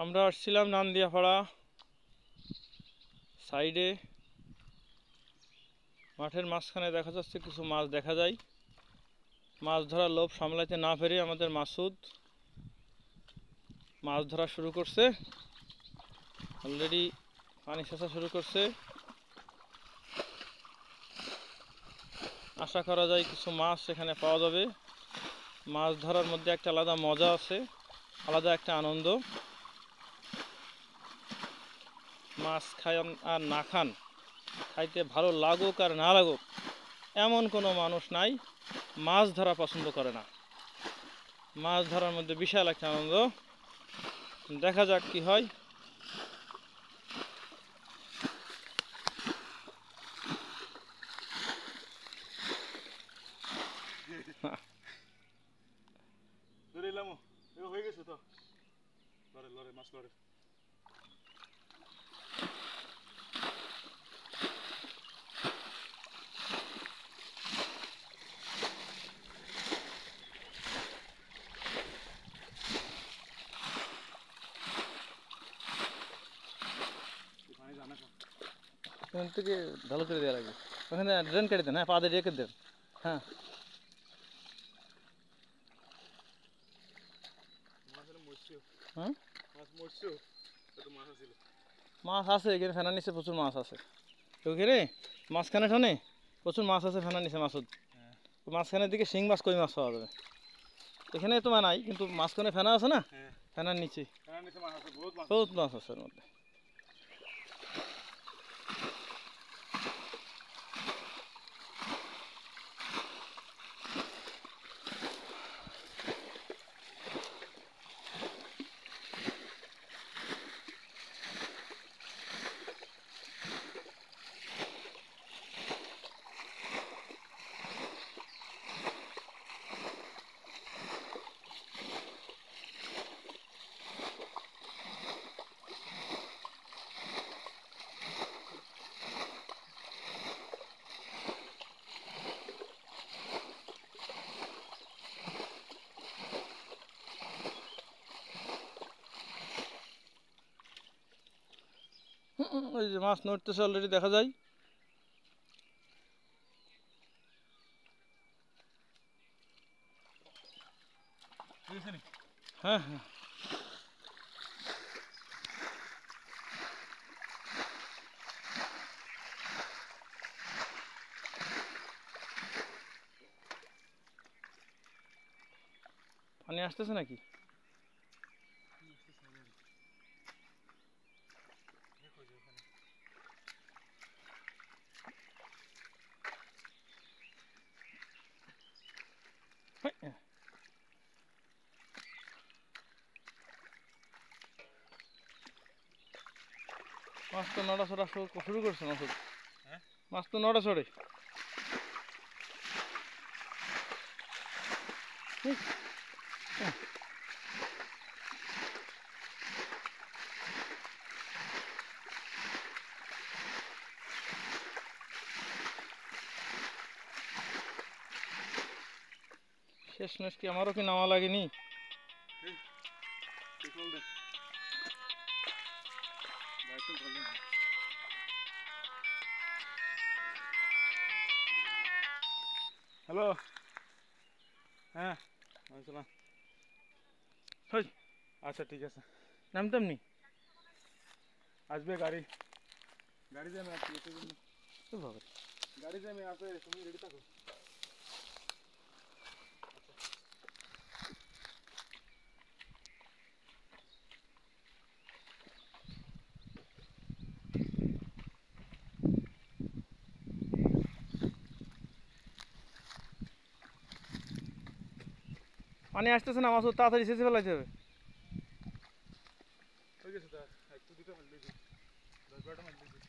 আমরা আসছিলাম নান্দিয়াপাড়া সাইডে, মাঠের মাঝখানে দেখা যাচ্ছে কিছু মাছ দেখা যায়। মাছ ধরার লোভ সামলাইতে না পেরে আমাদের মাসুদ মাছ ধরা শুরু করছে। অলরেডি পানি সেচা শুরু করছে। আশা করা যায় কিছু মাছ সেখানে পাওয়া যাবে। মাছ ধরার মধ্যে একটা আলাদা মজা আছে, আলাদা একটা আনন্দ। মাছ খান আর না খান, খাইতে ভালো লাগুক আর না লাগুক, এমন কোনো মানুষ নাই মাছ ধরা পছন্দ করে না। মাছ ধরার মধ্যে বিশাল একটা আনন্দ। দেখা যাক কি হয়। হয়ে গেছে তো, লড়ে লড়ে মাছ লড়ে। ওখান থেকে ভালো করে দেওয়ার আগে ওখানে ড্রেন কেটে দেন, হ্যাঁ পা দিয়ে রেখে দেন। হ্যাঁ হ্যাঁ মাছ আছে এখানে, ফেনার নিচে প্রচুর মাছ আছে। ওখানে মাঝখানে ঠানে প্রচুর মাছ আছে ফেনার নিচে। মাসুদ, মাঝখানের দিকে শিং মাছ, কই মাছ পাওয়া যাবে। এখানে তো নাই, কিন্তু মাঝখানে ফেনা আছে না, ফেনার নিচে বহুত মাছ আছে এর মধ্যে। ওই যে মাছ নড়তেছে অলরেডি দেখা যায়। হ্যাঁ হ্যাঁ পানি আসতেছে নাকি? মাছ তো নড়াচড়া শুরু করছে মাসুদ। মাছ তো নড়াচড়ে। শেষ মেশ কি আমারও কি নামা লাগেনি? হ্যালো, হ্যাঁ আসলাম। আচ্ছা ঠিক আছে, নামতাম নি। আসবে গাড়ি। গাড়ি যাবে আসছি, বাবা গাড়ি যাবে আসবে, তুমি রেডি থাকো। পানি আসতেছে না মাসুদ, তাড়াতাড়ি শেষে ফেলাইতে হবে। হয়ে গেছে, তার একটু দিতে মারলেছি, 10-12টা মারলেছি।